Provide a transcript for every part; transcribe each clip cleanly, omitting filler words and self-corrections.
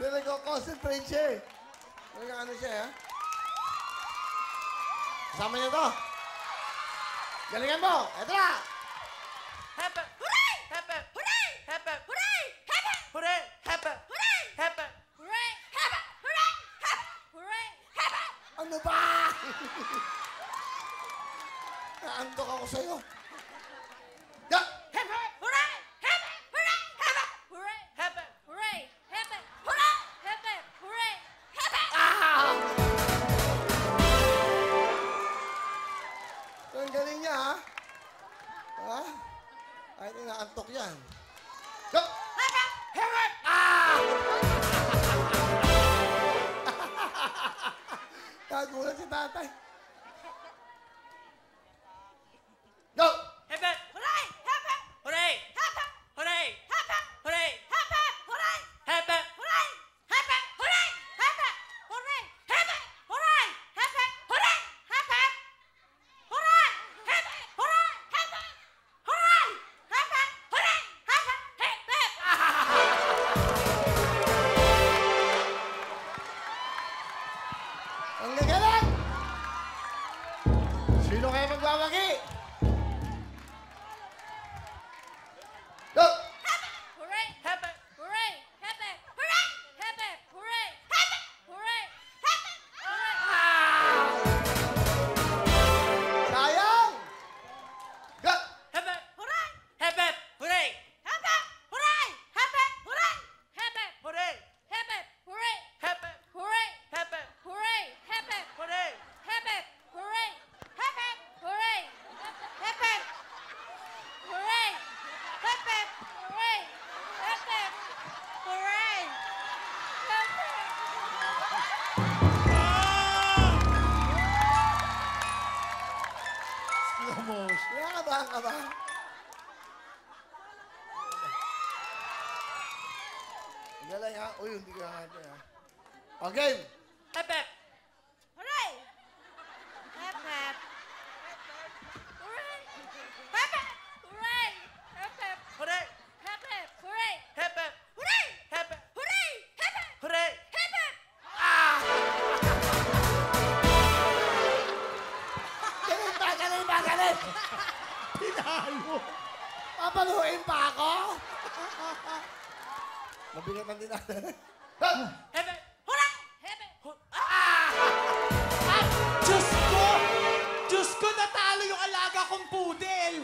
Hindi, nagko-concentrate siya eh. Ano siya, ha? Kasama niyo to. Galingan mo! Eto na! Hepe! Hooray! Hepe! Hooray! Hepe! Hooray! Hepe! Hooray! Hepe! Hooray! Hepe! Hooray! Hepe! Hooray! Hepe! Hooray! Hepe! Ano ba? Naantok ako sa'yo. Ya! Hepe! Hooray! Hepe! Hooray! Hepe! Hooray! Hepe! Hooray! Hepe! Hooray! Hepe! Hooray! Hepe! Ah! Ang galing niya, ha? Ha? Ay, inaantok yan. Go! Hepe! Hepe! Ah! Nagulat si tatay. Go! Hepe! Hooray! Hepe! Hooray! Hepe! Hooray! Hepe! Hooray! Hepe! Hooray! Hepe! Hooray! Hepe! Hooray! Hepe! Hooray! Hepe! Hooray! Hepe! Hooray! Hepe! Hooray! Hepe! Hooray! Hepe! Hooray! Hepe! Hooray! Hepe! Hepe! Ang gagaling! Sino kayo magwawagi? Go! Hooray! Hepe! Hooray! Hepe! Hooray! Hepe! Hooray! Hepe! Hooray! Hepe! Hooray! Sayang! Go! Hepe! Hooray! Hepe! Hooray! Hepe! Hooray! Hepe! Hooray! Hepe! Hooray! Hepe! Hooray! Hepe! Hooray! Hepe! Hooray! Hepe! Hooray! Hepe! Hooray! Hepe! Hooray! Hepe! Hooray! Hepe! Hooray! Hepe! Hooray! Slow motion. Kinakabahan ka ba? Galing, ha? Uy, hindi ka natin, ha? Okay. Hepe! Hooray! Hepe! Hooray! Hepe! Hooray! Hepe! Hooray! Hepe! Hooray! Hepe! Hooray! Hepe! Hooray! Hepe! Hooray! Hepe! Galing ba? Galing ba? Galing! Tinalo! Papaluin pa ako? Mabigat ang tinalo. Hepe! Hooray! Hepe! Diyos ko! Diyos ko, natalo yung alaga kong pudel!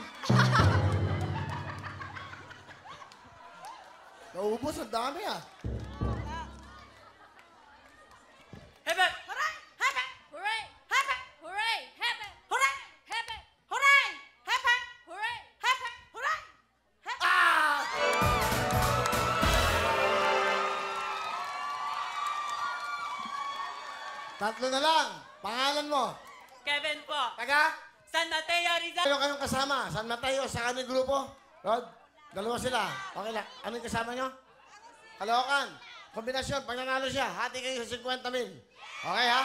Naubos, ang dami, ah. Hepe! Hooray! Hepe! Hooray! Hepe! Hooray! Hepe! Hooray! Hepe! Hooray! Hepe! Hooray! Hepe! Hooray! Hepe! Tatlo na lang. Pangalan mo. Kevin po. Taga? San Mateo Rizal. Ano kayong kasama? San Mateo, sa kanil grupo? Rod? Dalawa sila. Okay lang. Ano yung kasama nyo? Kalokan. Kombinasyon. Pag nanalo siya, hati kayo sa 50,000. Okay, ha?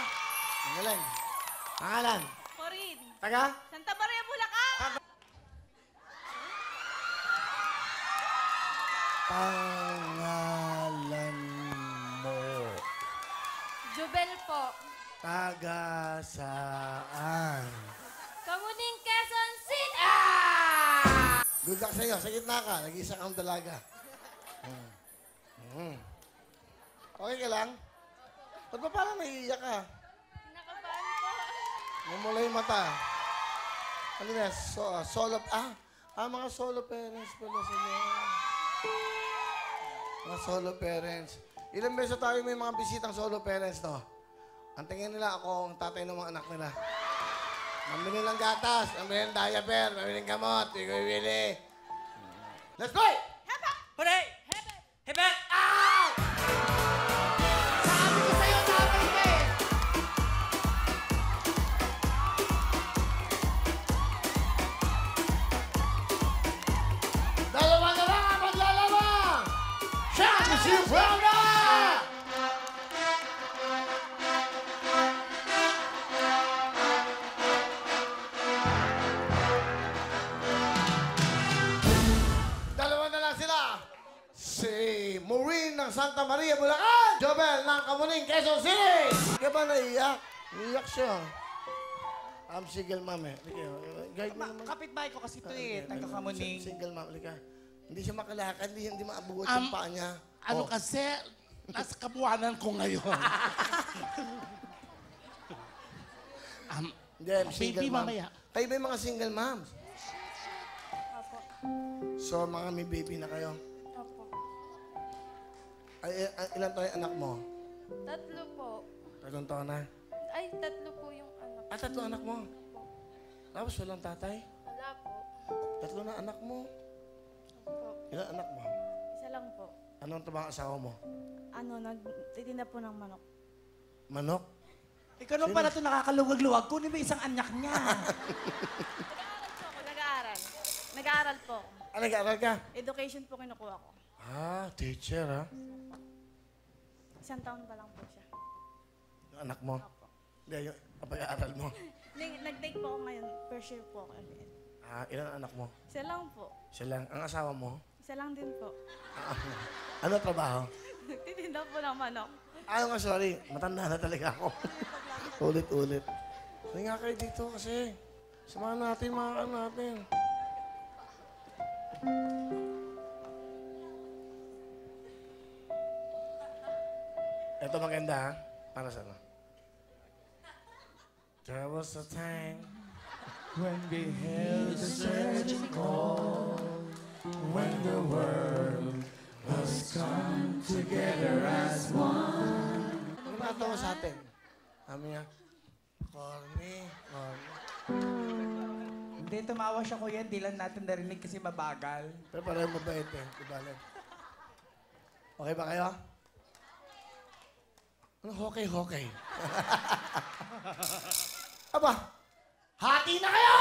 Ang galing. Pangalan. Corin. Taga? Santa Maria, Bulacan. Pangalan mo. Jubel po. Taga saan? Kamuning Quezon City. Good luck sa'yo. Sa gitna ka. Nag-isa kang dalaga. Okay ka lang? Ba't ba parang naiiyak ka? Nakabahan po. Mamula yung mata. Ano na? Solo... mga solo parents pala sila. Mga solo parents. Ilang beses tayo may mga bisitang solo parents, no? Ang tingin nila ako ang tatay ng mga anak nila. Mambili ng gatas, mambili ng diaper, mambili ng gamot, ikaw ibili. Let's go! Hepe! Hooray! Hepe! Hepe! Sabi ko sa'yo, tatay ka eh! Dalawa na lang ang maglalaban! Championship round up! Dalawa na lang sila. Say mo. Santa Maria, Bulacan. Jobel ng Kamuning, Quezon City. Hindi ka ba naiyak? Naiyak siya. I'm single mom eh. Guide mo naman. Kapitbahay ko kasi ito eh, taga-Kamuning. Single mom, halika. Hindi siya makalakad, hindi maabugot yung paa niya. Ano kasi, nasa kabuanan ko ngayon. Hindi, single baby mom. mamaya. Kayo ba yung mga single moms? Opo. So, mga may baby na kayo. Opo. Ilan tayo anak mo? 3 po. 3 taon na. Ay, 3 po yung anak. 3 anak mo. Opo. Tapos walang tatay. Wala po. 3 na anak mo. Opo. Ilan anak mo? Isa lang po. Anong trabaho ang asawa mo? Nagtitinda po ng manok. Manok? Ikaw nung pala ito nakakaluwag-luwag, kunin mo isang anak niya. Nag-aaral po ako. Nag-aaral. Nag-aaral po ako. Nag-aaral ka? Education po kinukuha ko. Teacher ha? 1 taon pa lang po siya. Yung anak mo? Opo. Hindi, yung pag-aaral mo. Nag-take po ako ngayon. First year po ako ulit. Ilan anak mo? Isa lang po. Siya lang. Ang asawa mo? Isa lang din po. Ano trabaho? Nagtitinda po ng manok. Nga, sorry. Matanda na talaga ako. Ulit-ulit. Hindi nga kayo dito kasi. Samahan natin, mga natin. Ito maganda, ha? Para sa ano? There was a time When we held the surging call, When the world has come together as one. ano natawa sa atin? Sabi niya, call me. Hindi, tumawa siya kuya, di lang natin narinig kasi mabagal. Pero parang mabait eh. Ibalik. Okay ba kayo? Ano hokey-hokey? Aba, hati na kayo!